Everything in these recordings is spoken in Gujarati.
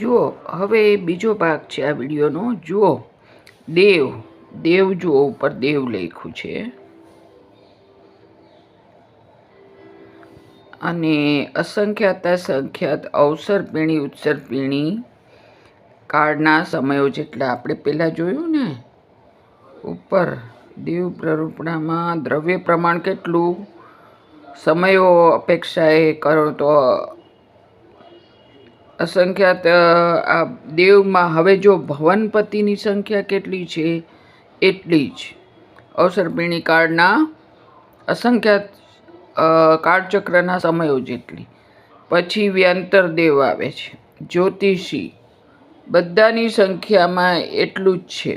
જુઓ હવે બીજો ભાગ છે આ વિડીયોનો. જુઓ દેવ દેવ જુઓ ઉપર દેવ લખ્યું છે અને અસંખ્યાતા સંખ્યાત અવસર પીણી ઉત્સર પીણી કાળના સમયો જેટલા આપણે પહેલાં જોયું ને ઉપર દેવ પ્રરૂપણામાં દ્રવ્ય પ્રમાણ કેટલું સમયો અપેક્ષાએ કરો તો અસંખ્યાત આ દેવમાં હવે જો ભવનપતિની સંખ્યા કેટલી છે એટલી જ અવસરપીણી કાળના અસંખ્યાત કાળચક્રના સમયો જેટલી. પછી વ્યંતર દેવ આવે છે, જ્યોતિષી, બધાની સંખ્યામાં એટલું જ છે.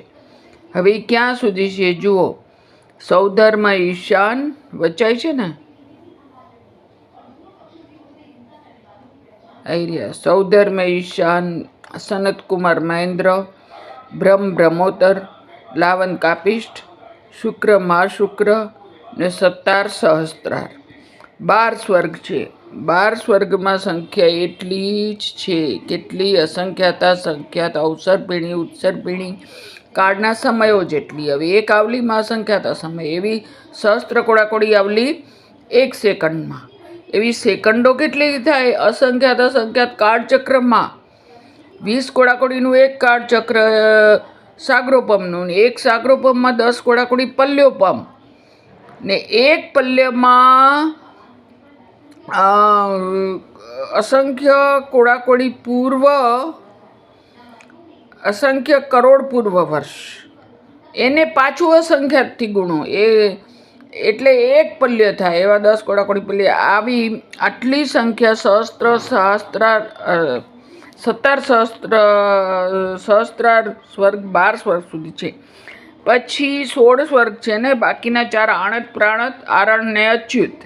હવે ક્યાં સુધી છે જુઓ. સૌધર્મ ઈશાન વચાય છે ને, આર્યા સૌધર્મ ઈશાન, સનતકુમાર મહેન્દ્ર, બ્રહ્મોત્તર, લાવન કાપિષ્ઠ, શુક્ર મહાશુક્ર ને 17 સહસ્ત્રાર. 12 સ્વર્ગ છે. 12 સ્વર્ગમાં સંખ્યા એટલી જ છે કેટલી અસંખ્યાતા સંખ્યાત અવસર પીણી ઉત્સર પીણી કાળના સમયો જેટલી. હવે એક આવલીમાં અસંખ્યાતા સમય, એવી સહસ્ત્ર કોડાકોડી આવલી 1 સેકન્ડમાં. એવી સેકન્ડો કેટલી થાય અસંખ્યાત અસંખ્યાત કાળચક્રમાં. 20 કોડાકોડીનું એક કાળચક્ર સાગરોપમનું, ને એક સાગરોપમમાં 10 કોડાકોડી પલ્યોપમ, ને એક પલ્યમાં અસંખ્ય કોડાકોડી પૂર્વ, અસંખ્ય કરોડ પૂર્વ વર્ષ. એને પાછું અસંખ્યાતથી ગુણો એટલે એક પલ્ય થાય. એવા 10 કોડાકોડી પલ્ય. આવી આટલી સંખ્યા સહસ્ત્રાર 17 સહસ્ત્રાર સ્વર્ગ 12 સ્વર્ગ સુધી છે. પછી 16 સ્વર્ગ છે ને, બાકીના 4 આણત પ્રાણત આરણ ને અચ્યુત.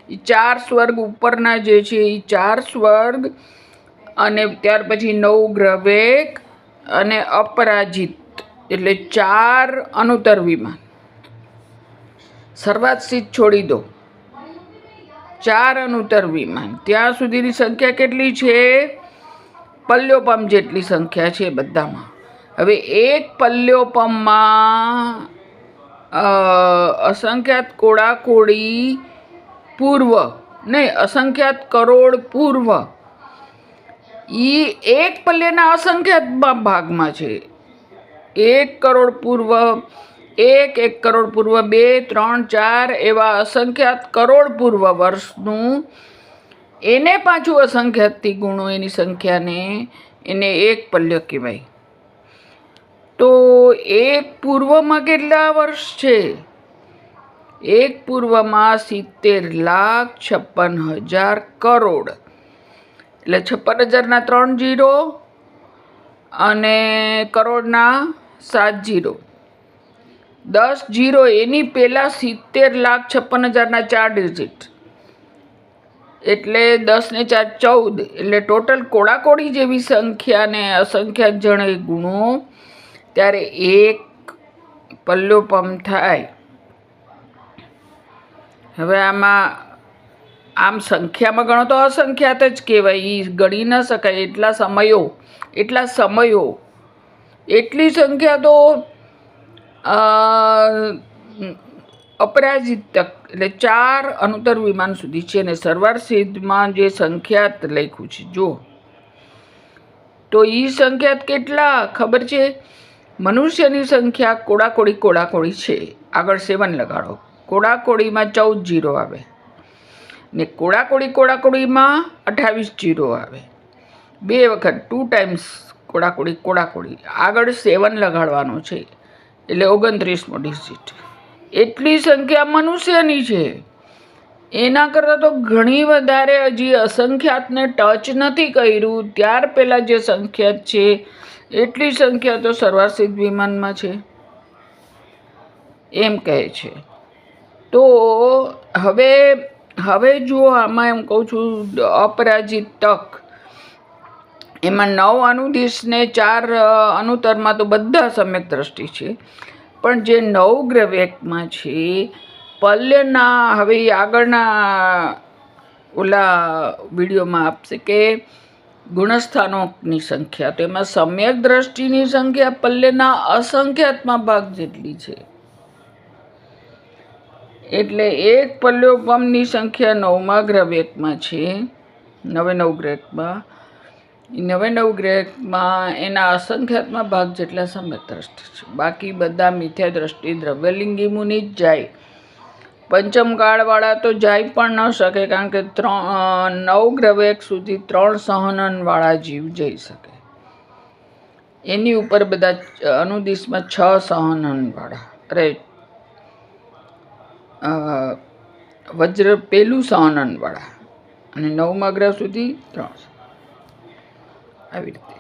એ 4 સ્વર્ગ ઉપરના જે છે એ 4 સ્વર્ગ, અને ત્યાર પછી 9 ગ્રહવેગ અને અપરાજિત એટલે 4 અનુત્તર વિમાન. સર્વાસીત છોડી દો, 4 અનુત્તર વિમાન. ત્યાં સુધીની સંખ્યા કેટલી છે? પલ્યોપમ જેટલી સંખ્યા છે બધામાં. હવે એક પલ્યોપમમાં અસંખ્યાત કોડાકોડી પૂર્વ નહીં, અસંખ્યાત કરોડ પૂર્વ. એ એક પલ્યના અસંખ્યાત ભાગમાં છે. 1 કરોડ પૂર્વ, 1 કરોડ પૂર્વ, 2, 3, 4 એવા અસંખ્યાત કરોડ પૂર્વ વર્ષનું એને પાછું અસંખ્યાતથી ગુણો એની સંખ્યાને, એને એક પલ્ય કહેવાય. તો એક પૂર્વમાં કેટલા વર્ષ છે? એક પૂર્વમાં 70,56,000 કરોડ. એટલે 56,000ના 3 જીરો અને કરોડના 7 જીરો. 10 જીરો એની પહેલાં 70,56,000ના 4 ડિજિટ એટલે 10 ને 4 14. એટલે ટોટલ કોડાકોડી જેવી સંખ્યાને અસંખ્યાત જણે ગુણો ત્યારે એક પલ્યોપમ થાય. હવે આમાં આમ સંખ્યામાં ગણો તો અસંખ્યાત જ કહેવાય. એ ગણી ન શકાય એટલા સમયો એટલી સંખ્યા તો અપરાજિત તક એટલે 4 અનુત્તર વિમાન સુધી છે. ને સરવાર સિદ્ધમાં જે સંખ્યાત લખ્યું છે જો, તો એ સંખ્યાત કેટલા ખબર છે? મનુષ્યની સંખ્યા કોડાકોડી છે. આગળ 7 લગાડો. કોડાકોડીમાં 14 જીરો આવે, ને કોડાકોડીમાં 28 જીરો આવે. 2 વખત 2 ટાઈમ્સ કોડાકોડી. આગળ 7 લગાડવાનો છે એટલે 29મો ડિજિટ. એટલી સંખ્યા મનુષ્યની છે. એના કરતાં તો ઘણી વધારે. હજી અસંખ્યાતને ટચ નથી કર્યું, ત્યાર પહેલાં જે સંખ્યાત છે એટલી સંખ્યા તો સર્વાસિદ્ધ વિમાનમાં છે એમ કહે છે. તો હવે જુઓ આમાં એમ કહું છું અપરાજિત તક, એમાં 9 અનુદિશને 4 અનુત્તરમાં તો બધા સમ્યક દ્રષ્ટિ છે. પણ જે 9 ગ્રહવેગમાં છે પલ્યના, હવે આગળના ઓલા વિડીયોમાં આપશે કે ગુણસ્થાનોની સંખ્યા, તો એમાં સમ્યક દ્રષ્ટિની સંખ્યા પલ્લેના અસંખ્યાતમાં ભાગ જેટલી છે. એટલે એક પલ્યોપમની સંખ્યા 9મા ગ્રહવેકમાં છે. 9 ગ્રહમાં 9 ગ્રહમાં એના અસંખ્યાતમાં ભાગ જેટલા સમ્યક દ્રષ્ટિ છે. બાકી બધા મિથ્યા દ્રષ્ટિ દ્રવ્યલિંગી મુનિ જ જાય. પંચમ કાળવાળા તો જાય પણ ન શકે, કારણ કે 9 ગ્રહવેક સુધી 3 સહનનવાળા જીવ જઈ શકે. એની ઉપર બધા અનુદિશમાં 6 સહનનવાળા, વજ્ર પેલું સહનનવાળા, અને 9મા ગ્રહ સુધી 3 આવી રીતે.